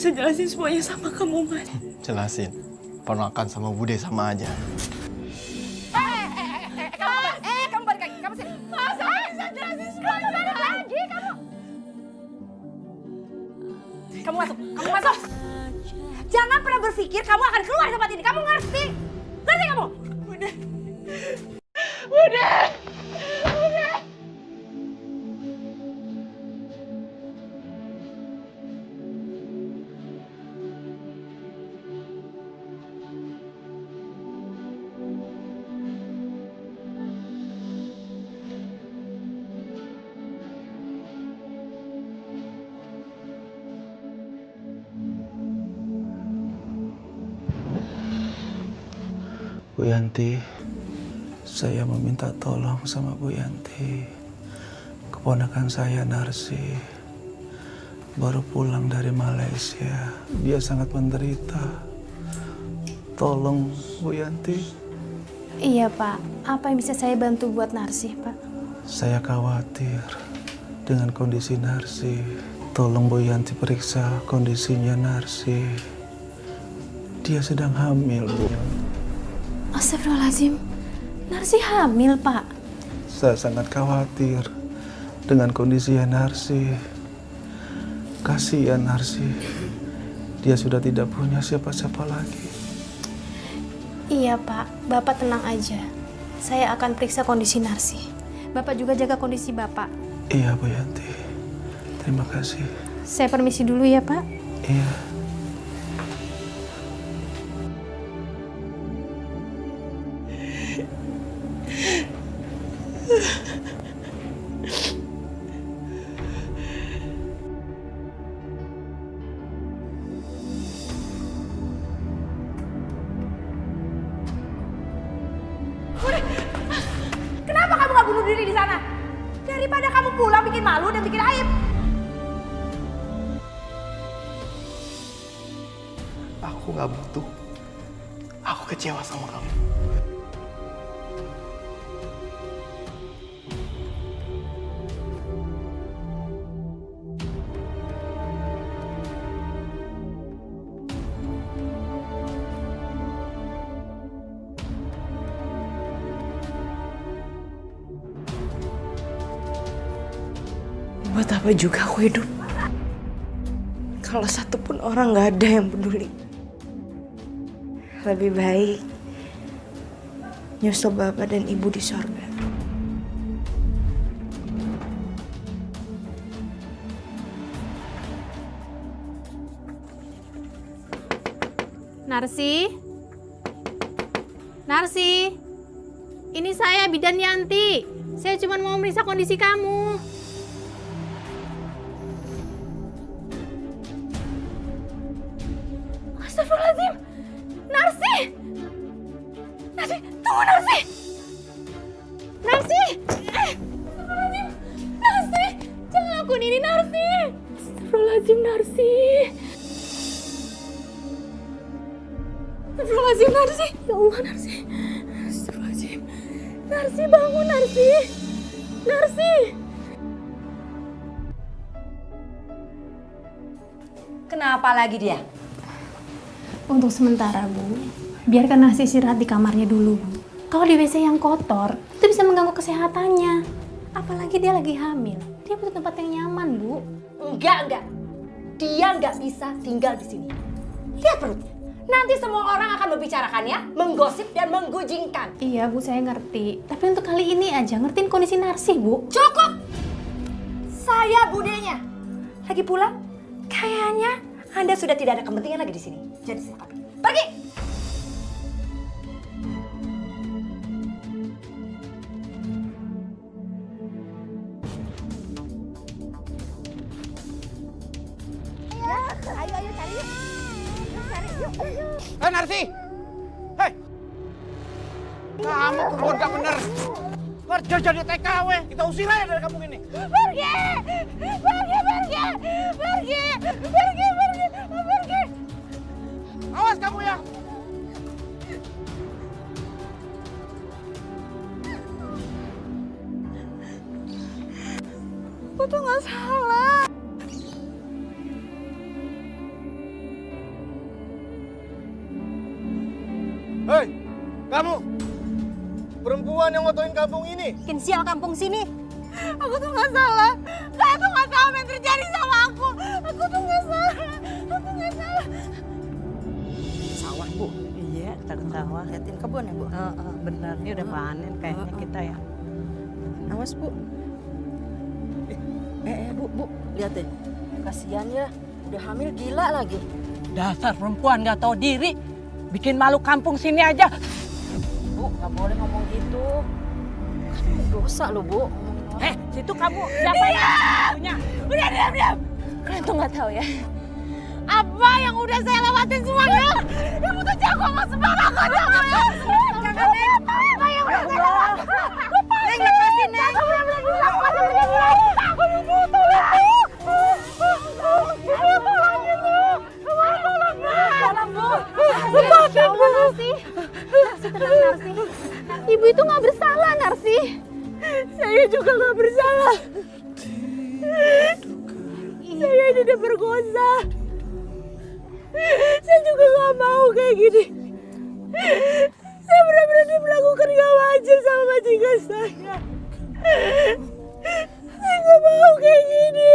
bisa jelasin semuanya sama kamu, Man. Jelasin. Ponakan sama Bude sama aja. Kamu balik lagi, kamu sini. Masa bisa jelasin semuanya balik lagi, kamu. Kamu masuk. Jangan pernah berpikir kamu akan keluar dari tempat ini, kamu ngerti? Ngerti kamu? Bude. Bu Yanti, saya meminta tolong sama Bu Yanti. Keponakan saya Narsi baru pulang dari Malaysia. Dia sangat menderita. Tolong Bu Yanti. Iya Pak, apa yang bisa saya bantu buat Narsi Pak? Saya khawatir dengan kondisi Narsi. Tolong Bu Yanti periksa kondisinya Narsi. Dia sedang hamil, Bu. Astagfirullahaladzim, Narsi hamil Pak. Saya sangat khawatir dengan kondisi Narsi. Kasihan Narsi. Dia sudah tidak punya siapa-siapa lagi. Iya Pak, Bapak tenang aja. Saya akan periksa kondisi Narsi. Bapak juga jaga kondisi Bapak. Iya Bu Yanti. Terima kasih. Saya permisi dulu ya Pak. Iya. Kenapa kamu gak bunuh diri di sana? Daripada kamu pulang bikin malu dan bikin aib. Aku gak butuh. Aku kecewa sama kamu. Buat apa juga aku hidup? Kalau satupun orang gak ada yang peduli. Lebih baik nyusul bapak dan ibu di sorga. Narsi? Narsi? Ini saya Bidan Yanti. Saya cuma mau meriksa kondisi kamu. Astagfirullahaladzim! Narsi! Narsi! Tunggu Narsi! Narsi! Astagfirullahaladzim! Narsi! Jangan lakuin ini Narsi! Astagfirullahaladzim Narsi! Astagfirullahaladzim Narsi! Ya Allah Narsi! Astagfirullahaladzim! Narsi bangun Narsi! Narsi! Kenapa lagi dia? Untuk sementara, Bu, biarkan Narsi istirahat di kamarnya dulu, Bu. Kalau di WC yang kotor, itu bisa mengganggu kesehatannya. Apalagi dia lagi hamil. Dia butuh tempat yang nyaman, Bu. Enggak. Dia nggak bisa tinggal di sini. Lihat perutnya. Nanti semua orang akan membicarakannya, menggosip dan menggujingkan. Iya, Bu, saya ngerti. Tapi untuk kali ini aja, ngertiin kondisi Narsi, Bu. Cukup! Saya budenya. Lagi pula, kayaknya Anda sudah tidak ada kepentingan lagi di sini. Jadi silakan pergi. Ayo cari yuk. Cari yuk. Hei Narsi! Hei! Kamu kebun gak bener. Kerja jadi TKW, kita usir aja dari kampung ini. Pergi! Awas kamu ya! Aku tuh gak salah. Hei, kamu! Perempuan yang ngotoin kampung ini. Bikin sial kampung sini. Aku tuh nggak salah. Saya tuh nggak tahu apa yang terjadi sama aku. Aku tuh nggak salah. Aku nggak salah. Sawah, Bu. Iya, kita ke sawah. Liatin kebun ya, Bu? Benar, ini udah panen kayaknya kita ya. Awas, Bu. Bu. Lihat deh. Kasihan ya. Udah hamil gila lagi. Dasar perempuan nggak tahu diri. Bikin malu kampung sini aja. Bu, nggak boleh ngomong gitu. Kan dosa loh, Bu. Situ kamu siapa yang punya? Udah diam. Kalian tuh nggak tahu ya. Apa yang udah saya lewatin semuanya? Ibu tuh jago sama sembarangan. Jangan, Neng. Apa yang udah saya lewatin? Neng, lepasin, Neng. Ibu, tolong. Tolong, Bu. Ya Allah, Narsi. Narsi, tenang, Narsi. Ibu itu nggak bersalah, Narsi. Saya juga nggak bersalah. Saya ini diperkosa. Saya juga nggak mau kayak gini. Saya benar-benar melakukan nggak wajar sama majikan saya. Saya nggak mau kayak gini.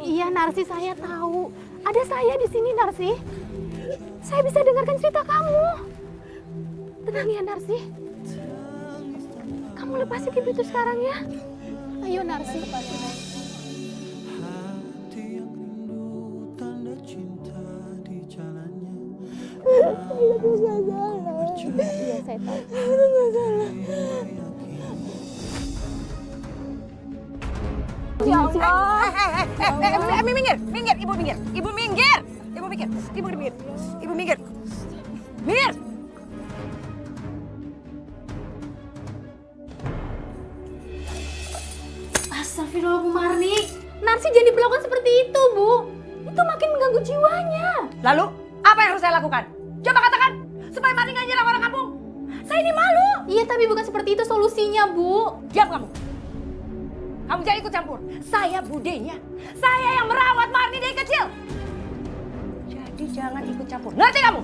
Iya, Narsi, saya tahu. Ada saya di sini, Narsi. Saya bisa dengarkan cerita kamu. Tenang ya, Narsi. Kamu lepasin ibu itu sekarang ya. Ayo, Narsi. Iya, saya tahu. Ya Allah. Minggir. Ibu minggir. Minggir. Astagfirullah, Bu Marni. Narsi jangan diperlakukan seperti itu, Bu. Itu makin mengganggu jiwanya. Lalu, apa yang harus saya lakukan? Coba katakan, supaya Marni nggak nyerang orang kampung. Saya ini malu. Iya, tapi bukan seperti itu solusinya, Bu. Diam kamu. Kamu jangan ikut campur. Saya budenya. Saya yang merawat Marni dari kecil. Jadi jangan ikut campur. Ngerti kamu?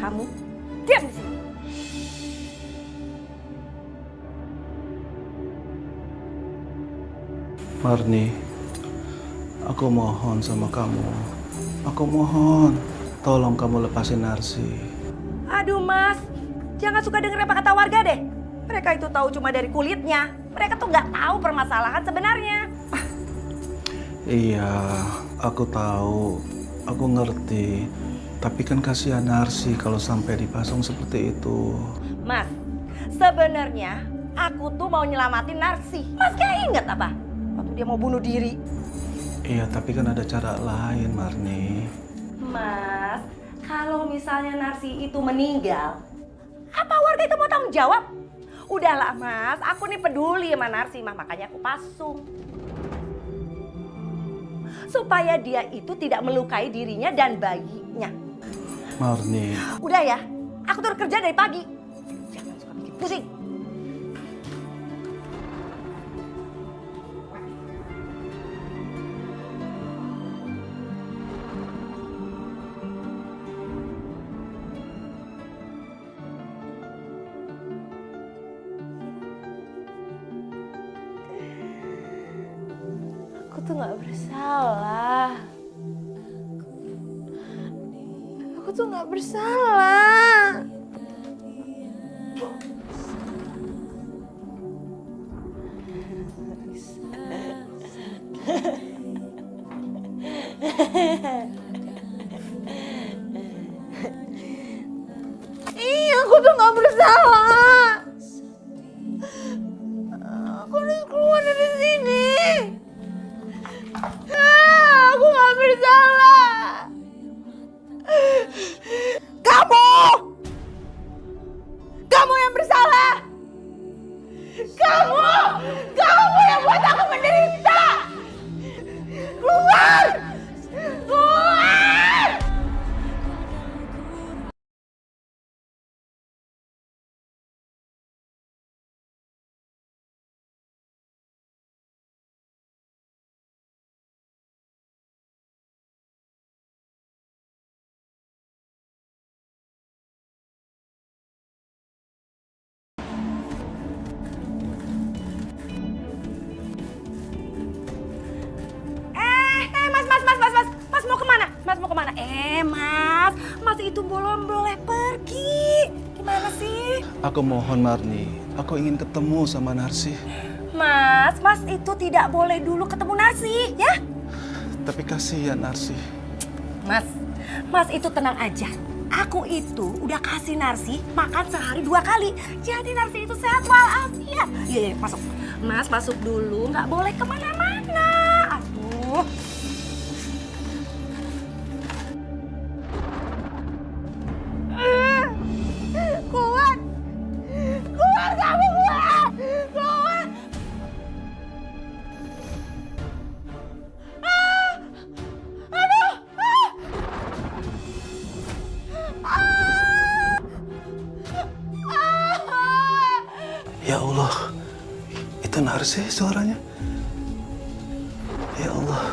Kamu diam di sini. Marni, aku mohon sama kamu. Aku mohon, tolong kamu lepasin Narsi. Aduh Mas, jangan suka denger apa kata warga deh. Mereka itu tahu cuma dari kulitnya. Mereka tuh nggak tahu permasalahan sebenarnya. Iya, aku tahu, aku ngerti. Tapi kan kasihan Narsi kalau sampai dipasung seperti itu. Mas, sebenarnya aku tuh mau nyelamatin Narsi. Mas gak inget apa? Waktu dia mau bunuh diri. Iya, tapi kan ada cara lain, Marni. Mas, kalau misalnya Narsi itu meninggal, apa warga itu mau tanggung jawab? Udahlah Mas, aku nih peduli sama Narsi, makanya aku pasung. Supaya dia itu tidak melukai dirinya dan bayinya. Marni. Udah ya, aku tuh kerja dari pagi. Jangan suka bikin pusing. Aku tuh nggak bersalah. Aku tuh nggak bersalah. Iya, aku tuh nggak bersalah. Aku harus keluar dari sini. Aku nggak bersalah. Kamu! Kamu yang bersalah! Kamu! Kamu yang buat aku menderita! Keluar! kemana? Mas, Mas itu belum boleh pergi. Gimana sih? Aku mohon Marni, aku ingin ketemu sama Narsi. Mas itu tidak boleh dulu ketemu Narsi, ya? Tapi kasihan Narsi. Mas itu tenang aja. Aku itu udah kasih Narsi makan sehari 2 kali. Jadi Narsi itu sehat walafiat. Iya, masuk. Mas masuk dulu, nggak boleh kemana-mana. Aduh. Kuat kamu, kuat. Ya Allah, itu Narsi suaranya. Ya Allah.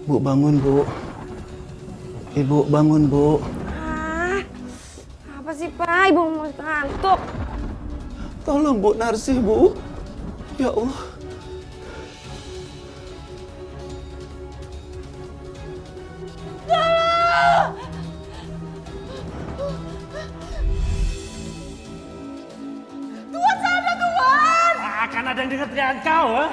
Bu bangun Bu. Ibu bangun Bu. Apa sih Pak? Ibu mau ngantuk. Tolong Bu Narsi Bu. Ya Allah. Akan ada yang dengar teriakan kau, ha?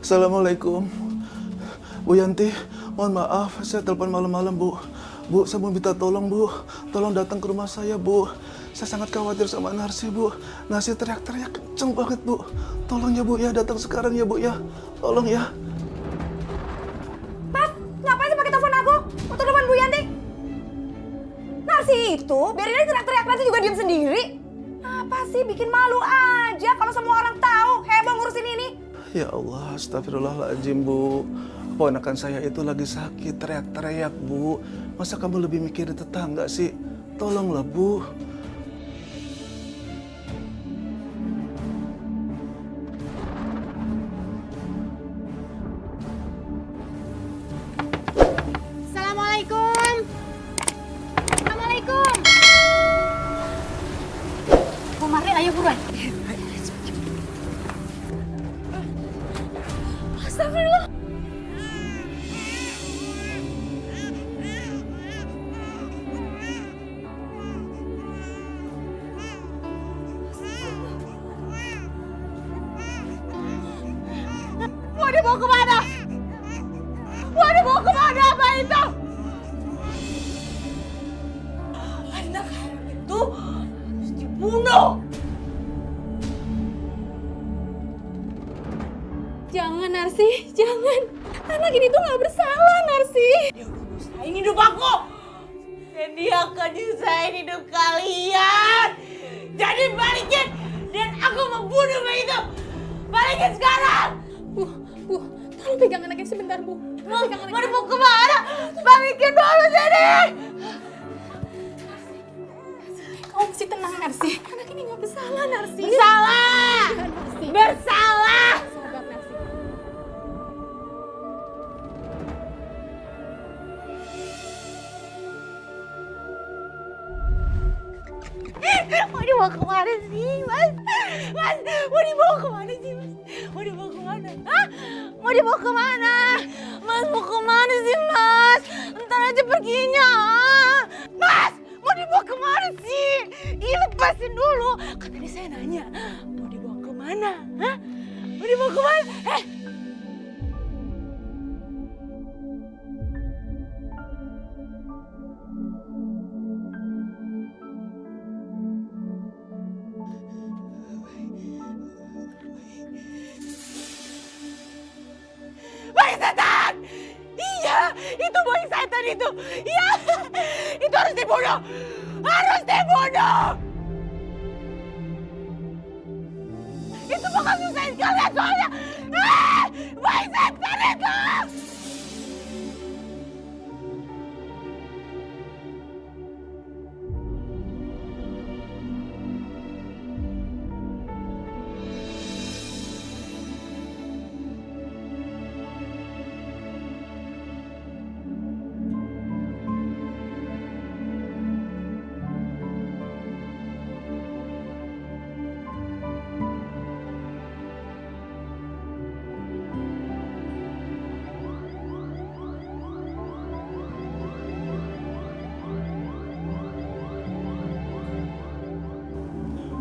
Assalamualaikum. Bu Yanti, mohon maaf saya telepon malam-malam Bu. Bu, saya mau minta tolong Bu. Tolong datang ke rumah saya Bu. Saya sangat khawatir sama Narsi Bu. Narsi teriak-teriak kenceng banget Bu. Tolong ya Bu ya, datang sekarang ya Bu ya. Tolong ya. Mas, ngapain sih pakai telepon aku? Untuk telepon Bu Yanti? Narsi itu, biarin aja teriak-teriak nanti juga diam sendiri. Apa sih, bikin malu aja kalau semua orang tahu heboh ngurusin ini. Ya Allah, astagfirullahaladzim Bu. Ponakan saya itu lagi sakit, teriak-teriak Bu. Masa kamu lebih mikirin tetangga sih? Tolonglah Bu. Assalamualaikum. Assalamualaikum. Bu Marni, ayo buruan. Astagfirullah. Mau dibawa kemana? Mau dibawa kemana apa itu? Anak itu harus dibunuh. Jangan Narsi, jangan. Anak ini tuh nggak bersalah Narsi. Dia udah nyusahin hidup aku. Dan dia akan nyusahin hidup kalian. Jadi balikin. Dan aku membunuh itu. Balikin sekarang. Bu, tolong pegang anaknya sebentar Bu. Mau dibawa kemana? Balikin dulu sini. Kamu mesti tenang Narsi. Anak ini nggak bersalah Narsi. Bersalah. Narsi. Bersalah. Sabar Narsi. Mau dibawa kemana sih, Mas? Mas, mau dibawa kemana sih, Mas? Mau dibawa kemana? Hah? Mau dibawa kemana? Mas, mau kemana sih, Mas? Ntar aja perginya. Mas, mau dibawa kemana sih? Ih, lepasin dulu. Kan tadi saya nanya, mau dibawa kemana? Hah? Mau dibawa kemana? Bayi setan! Iya, itu bayi setan itu. Iya, itu harus dibunuh. Harus dibunuh. Itu bakal nyusahin kalian soalnya. Bayi setan itu!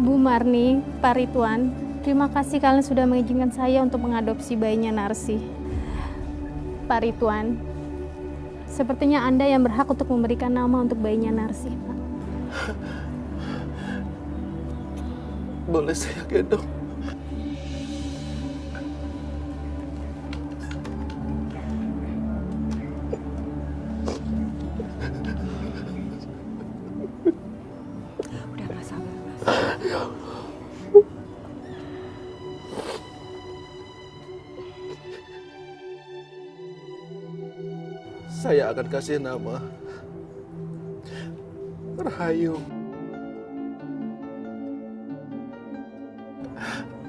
Bu Marni, Pak Ridwan, terima kasih kalian sudah mengizinkan saya untuk mengadopsi bayinya Narsi. Pak Ridwan, sepertinya Anda yang berhak untuk memberikan nama untuk bayinya Narsi, Pak. Boleh saya gendong? Udah nggak sabar, Mas. Saya akan kasih nama Rahayu.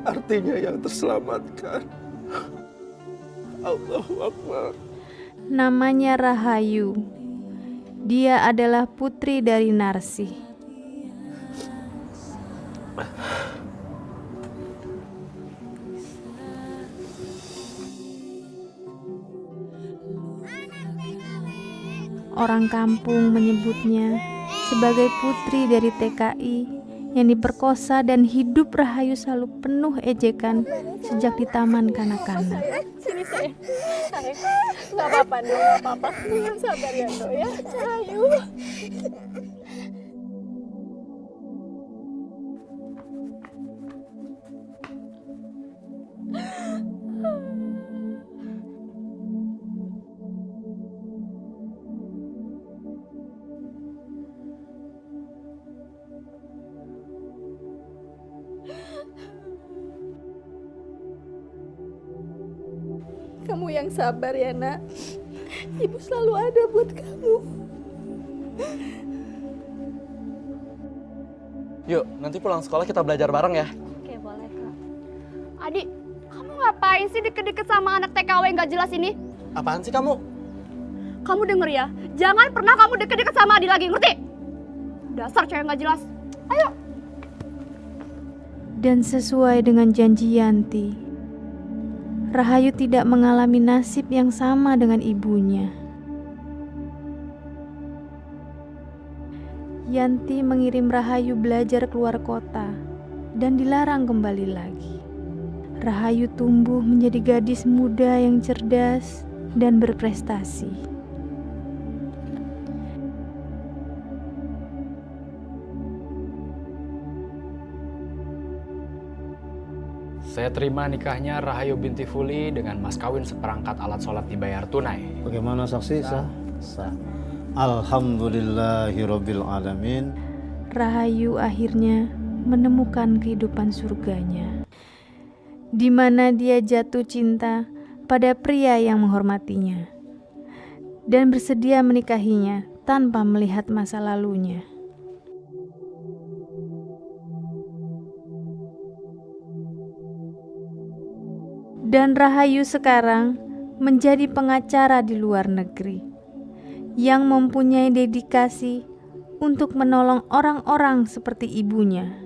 Artinya yang terselamatkan. Allahu Akbar. Namanya Rahayu. Dia adalah putri dari Narsi. Orang kampung menyebutnya sebagai putri dari TKI yang diperkosa, dan hidup Rahayu selalu penuh ejekan sejak di taman kanak-kanak. Sini sayang. Nggak apa-apa, Dok. Nggak apa-apa. Sabar ya, Dok ya. Rahayu. Kamu yang sabar ya, Nak. Ibu selalu ada buat kamu. Yuk, nanti pulang sekolah kita belajar bareng ya. Oke, boleh, Kak. Adik, kamu ngapain sih deket-deket sama anak TKW yang gak jelas ini? Apaan sih kamu? Kamu denger ya, jangan pernah kamu deket-deket sama Adi lagi, ngerti? Dasar cewek gak jelas. Ayo. Dan sesuai dengan janji Yanti, Rahayu tidak mengalami nasib yang sama dengan ibunya. Yanti mengirim Rahayu belajar keluar kota dan dilarang kembali lagi. Rahayu tumbuh menjadi gadis muda yang cerdas dan berprestasi. Saya terima nikahnya Rahayu binti Fuli dengan mas kawin seperangkat alat sholat dibayar tunai. Bagaimana saksi? Sah. Alhamdulillahirabbil alamin. Rahayu akhirnya menemukan kehidupan surganya, di mana dia jatuh cinta pada pria yang menghormatinya dan bersedia menikahinya tanpa melihat masa lalunya. Dan Rahayu sekarang menjadi pengacara di luar negeri yang mempunyai dedikasi untuk menolong orang-orang seperti ibunya.